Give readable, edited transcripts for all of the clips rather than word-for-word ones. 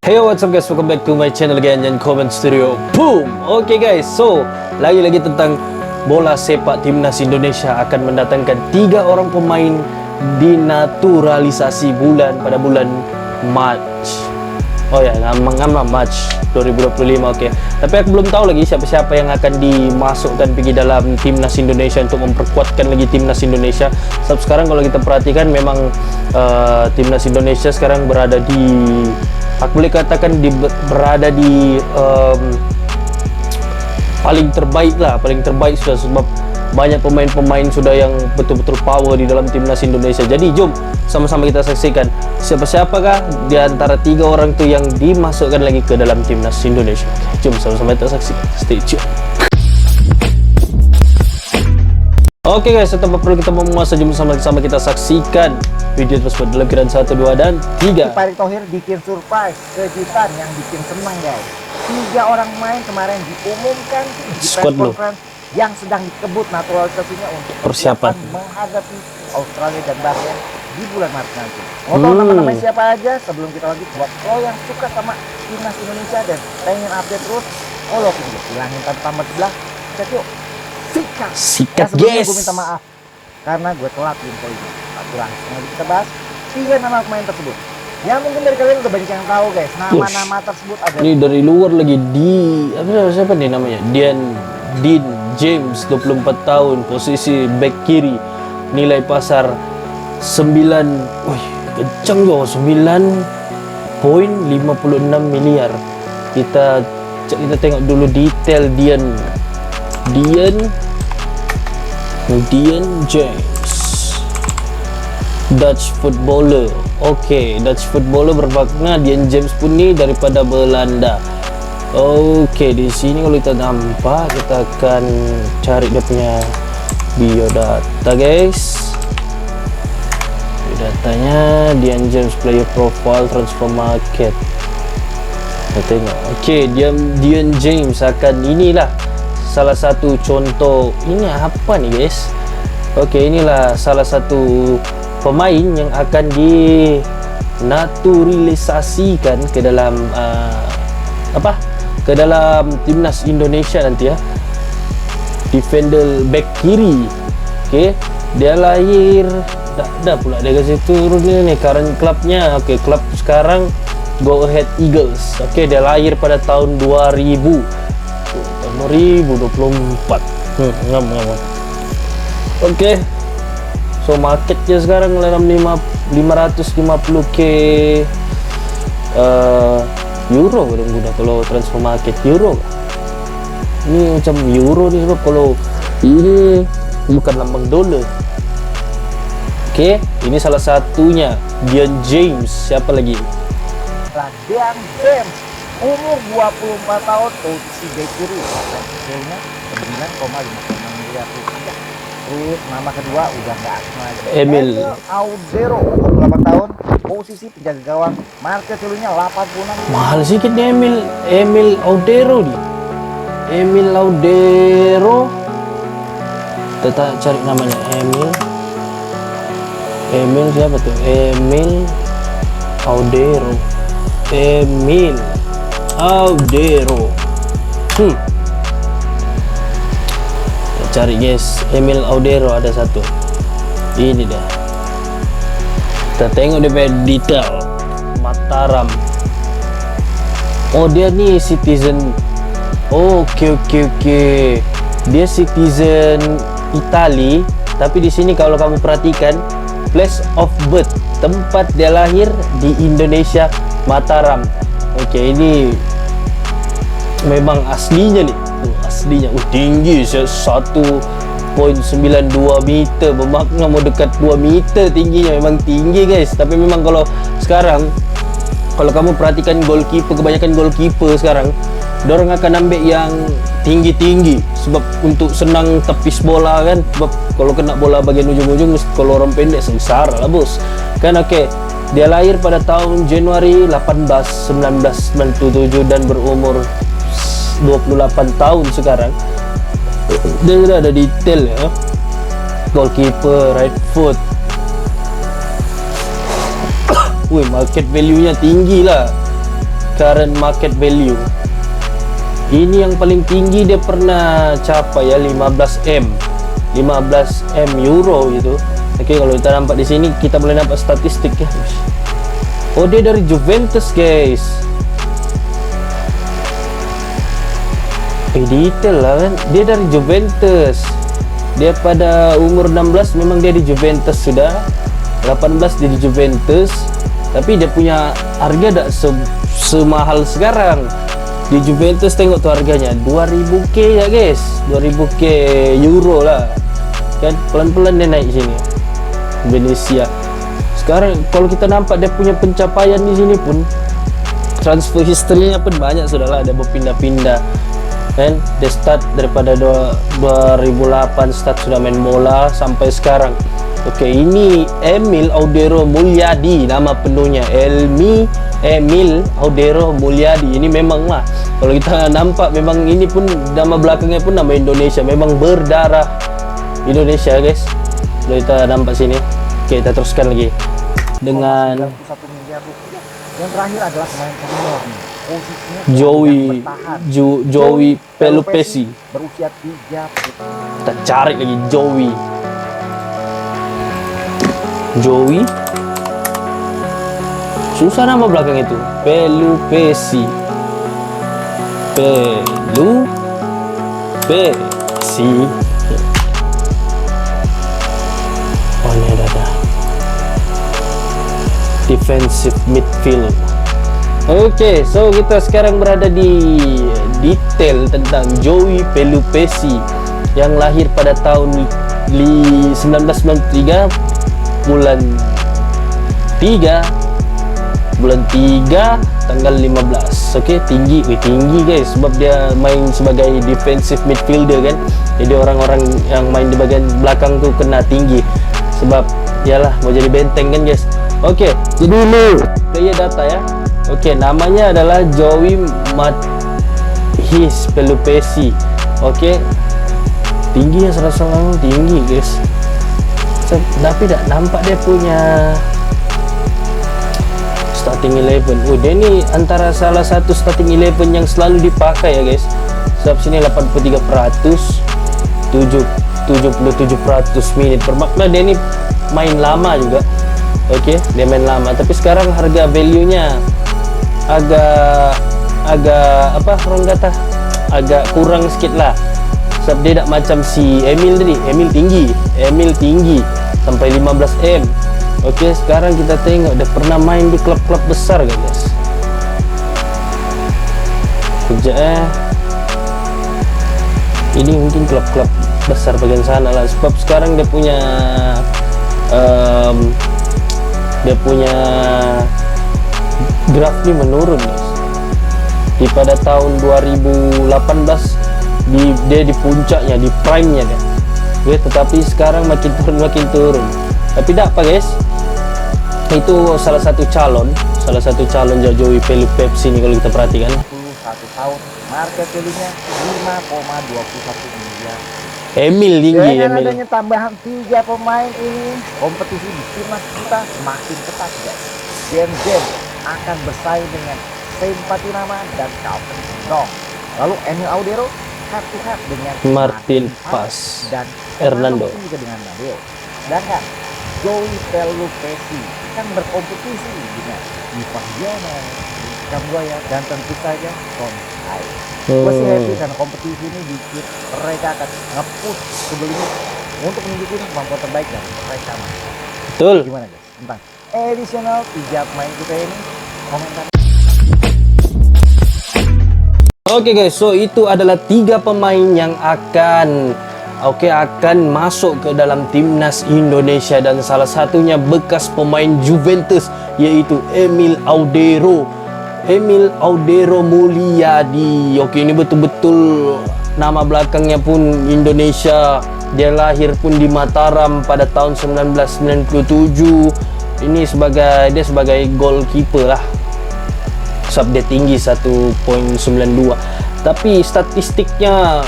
Hey, what's up guys, welcome back to my channel again, Yan Comment Studio. Boom. Okay guys, so lagi-lagi tentang bola sepak timnas Indonesia akan mendatangkan 3 orang pemain dinaturalisasi pada bulan Mac. Oh ya, Mac 2025. Okay, tapi aku belum tahu lagi siapa-siapa yang akan dimasukkan pergi dalam timnas Indonesia untuk memperkuatkan lagi timnas Indonesia. Sebab sekarang kalau kita perhatikan memang timnas Indonesia sekarang berada di, aku boleh katakan berada di paling terbaik sudah, sebab banyak pemain-pemain sudah yang betul-betul power di dalam timnas Indonesia. Jadi jom sama-sama kita saksikan siapa-siapakah di antara 3 orang itu yang dimasukkan lagi ke dalam timnas Indonesia. Jom sama-sama kita saksikan. Stay tune. Oke guys, tanpa perlu kita memuasa, jom sama-sama kita saksikan video tersebut dalam kiraan 1, 2, dan 3. Pak Erick Thohir bikin surprise, kejutan yang bikin senang guys. 3 orang main kemarin diumumkan di press conference yang sedang dikebut naturalisasinya untuk persiapan menghadapi Australia dan Bahrain di bulan Maret nanti. Mau tahu nama-namanya siapa aja? Sebelum kita lanjut, buat lo yang suka sama timnas Indonesia dan pengen update terus, lo video hilangin tambah sebelah, cek yuk. Sikat guys. Gue minta maaf karena gue telat info ini. Tapi langsung aja kita bahas 3 nama pemain tersebut. Ya mungkin dari kalian udah banyak yang tahu guys. Nama-nama tersebut ada. Ini dari luar lagi, siapa nih namanya? Dean James, 24 tahun, posisi back kiri, nilai pasar 9, wih kenceng loh, 9.56 miliar. Kita tengok dulu detail Dean James, Dutch footballer. Oke, Dutch footballer bermakna Dean James pun ni daripada Belanda. Oke, di sini kalau kita nampak, kita akan cari dia punya biodata guys. Biodatanya Dean James, player profile, transfer market. Kita tengok. Oke, Dean James akan, inilah salah satu contoh. Ini apa nih guys? Oke, inilah salah satu pemain yang akan dinaturalisasikan ke dalam ke dalam timnas Indonesia nanti ya. Defender back kiri. Oke, dia lahir dah pula dia kasih turun ni current klubnya. Oke, klub sekarang Go Ahead Eagles. Oke, dia lahir pada tahun 2024. Ngam. Oke. So marketnya sekarang dalam 550k euro mudah kalau transfer market euro. Ini macam euro ni, sebab kalau ini bukan lambang dolar. Oke, ini salah satunya Dean James. Siapa lagi? Dean James, umur 24 tahun, posisi back kiri, hasilnya 9,56 miliar rupiah. Terus nama kedua udah nggak asing lagi, Emil Audero, 28 tahun, posisi penjaga gawang, market dulunya 86. Mahal sedikit nih Emil Audero nih. Emil Audero, kita cari namanya. Emil siapa tuh? Emil Audero. Cari guys, Emil Audero ada satu. Ini dah. Kita tengok dia punya detail. Mataram. Oh, dia ni citizen. Oke. Dia citizen Itali, tapi di sini kalau kamu perhatikan place of birth, tempat dia lahir di Indonesia, Mataram. Oke, ini memang aslinya nih. Aslinya tinggi 1.92 meter, bermakna mau dekat 2 meter tingginya. Memang tinggi guys. Tapi memang kalau sekarang, kalau kamu perhatikan goalkeeper, kebanyakan goalkeeper sekarang dorang akan ambil yang tinggi-tinggi, sebab untuk senang tepis bola kan. Sebab kalau kena bola bagian ujung-ujung, kalau orang pendek sengsara lah bos kan. Oke, dia lahir pada tahun Januari 18, 1997 dan berumur 28 tahun sekarang. Dia sudah ada detail ya. Goalkeeper, right foot. Wih, market value nya tinggi lah. current market value. Ini yang paling tinggi dia pernah capai ya 15M euro gitu. Oke, kalau kita nampak di sini kita boleh nampak statistik ya. Oh, dia dari Juventus guys. Detail lah kan. Dia dari Juventus. Dia pada umur 16 memang dia di Juventus sudah. 18 dia di Juventus. Tapi dia punya harga tak semahal sekarang. Di Juventus tengok tuh harganya 2000k ya guys. 2000k euro lah. Kan pelan-pelan dia naik sini. Venezia. Sekarang kalau kita nampak dia punya pencapaian di sini pun transfer history-nya pun banyak sudahlah, ada berpindah-pindah. Kan dia start daripada 2008 start sudah main bola sampai sekarang. Oke, ini Emil Audero Mulyadi nama penuhnya. Emil Audero Mulyadi. Ini memang lah, kalau kita nampak memang ini pun nama belakangnya pun nama Indonesia, memang berdarah Indonesia guys. Kalau kita nampak sini. Oke, kita teruskan lagi dengan 91 miliar rupiah. Yang terakhir adalah pemain senior nih. Posisinya Joey Pelupesi. Berusia 3. Kita cari lagi Joey. Susah nama belakang itu. Pelupesi. Oh, ini ada. Defensive midfield. Oke, so kita sekarang berada di detail tentang Joey Pelupesi yang lahir pada tahun 1993 bulan 3 tanggal 15. Oke, tinggi guys, sebab dia main sebagai defensive midfielder kan. Jadi orang-orang yang main di bagian belakang tuh kena tinggi sebab yalah mau jadi benteng kan guys. Oke, jadi ini player data ya. Oke, namanya adalah Joey Mathis Pelupesi. Oke, tinggi ya, serasa tinggi guys. Tapi tak nampak dia punya starting 11. Dia ini antara salah satu starting 11 yang selalu dipakai ya guys. Sebab sini 83%, 77% menit. Bermakna dia ini main lama juga. Oke, dia main lama. Tapi sekarang harga value-nya agak apa orang kata agak kurang sedikit lah. Sebab dia tak macam si Emil tadi. Emil tinggi sampai 15M. Oke, sekarang kita tengok dia pernah main di klub-klub besar guys. Kejap ini mungkin klub-klub besar bagian sana lah. Sebab sekarang dia punya graf ini menurun guys. Di pada tahun 2018 dia di puncaknya, di prime-nya dia. Oke, tetapi sekarang makin turun. Tapi tak apa guys. Itu salah satu calon Joey Pelupesi ini kalau kita perhatikan. 1 tahun, market value-nya 5,21 miliar. Emil tinggi. Dengan adanya tambahan 3 pemain ini, kompetisi di timnas kita semakin ketat guys. Game akan bersaing dengan Sempati Nama dan Calvin Dong. Lalu Emil Audero head to head dengan Martin Paz dan Hernando juga dengan Nadeo. Sedangkan Joey Pelupesi akan berkompetisi dengan Ivan Yono, Kambuaya, dan tentu saja Tom Hai. Gue sih happy karena kompetisi ini bikin mereka akan nge-push sebelumnya untuk menunjukkan kemampuan terbaik dari mereka. Betul. Gimana guys tentang additional 3 pemain kita ini? Komentar. Oke guys, so itu adalah 3 pemain yang akan masuk ke dalam timnas Indonesia, dan salah satunya bekas pemain Juventus yaitu Emil Audero Mulyadi. Oke, ini betul-betul nama belakangnya pun Indonesia. Dia lahir pun di Mataram pada tahun 1997. Ini dia sebagai goalkeeper lah. Sebab dia tinggi 1.92. Tapi statistiknya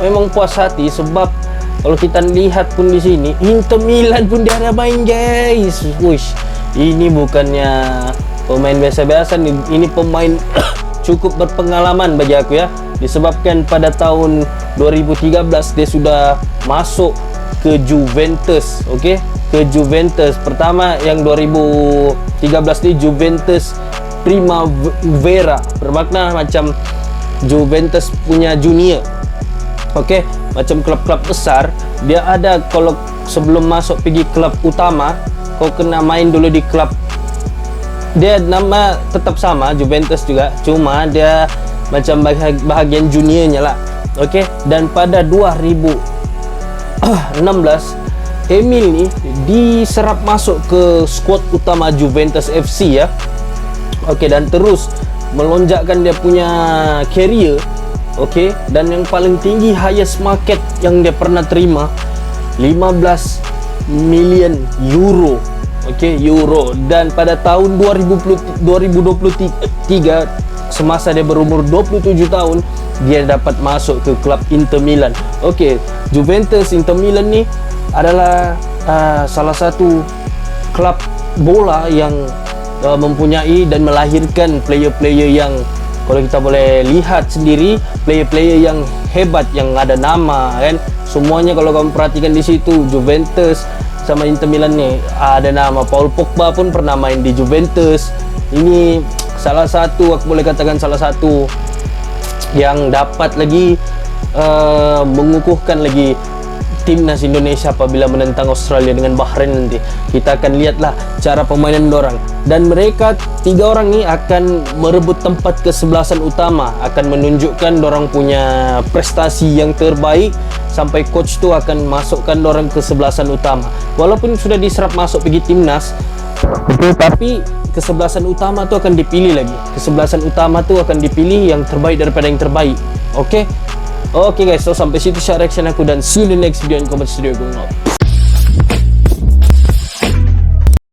memang puas hati, sebab kalau kita lihat pun di sini Inter Milan pun dia ada main guys. Wush, ini bukannya pemain biasa-biasa nih. Ini pemain cukup berpengalaman bagi aku ya, disebabkan pada tahun 2013 dia sudah masuk ke Juventus. Oke, ke Juventus. Pertama yang 2013 ni Juventus Primavera, bermakna macam Juventus punya junior. Oke, macam klub-klub besar dia ada. Kalau sebelum masuk pergi klub utama, kau kena main dulu di klub. Dia nama tetap sama Juventus juga, cuma dia macam bahagian juniornya lah. Okey, dan pada 2016 Emil ni diserap masuk ke skuad utama Juventus FC ya. Okey, dan terus melonjakkan dia punya career. Okey, dan yang paling tinggi highest market yang dia pernah terima 15 million euro. Okey, euro. Dan pada tahun 2023 semasa dia berumur 27 tahun, dia dapat masuk ke klub Inter Milan. Okey, Juventus Inter Milan ni adalah salah satu klub bola yang mempunyai dan melahirkan player-player yang, kalau kita boleh lihat sendiri, player-player yang hebat, yang ada nama kan. Semuanya kalau kamu perhatikan di situ, Juventus sama Inter Milan ni ada nama. Paul Pogba pun pernah main di Juventus. Ini salah satu, aku boleh katakan salah satu yang dapat lagi mengukuhkan lagi timnas Indonesia apabila menentang Australia dengan Bahrain nanti. Kita akan lihatlah cara permainan dorang, dan mereka tiga orang ni akan merebut tempat kesebelasan utama, akan menunjukkan dorang punya prestasi yang terbaik sampai coach tu akan masukkan dorang ke kesebelasan utama. Walaupun sudah diserap masuk pergi timnas, tapi kesebelasan utama tu akan dipilih lagi. Kesebelasan utama tu akan dipilih yang terbaik daripada yang terbaik. Okey. Okay guys, so sampai situ share reaction aku, dan see you in the next video in Combat Studio going out.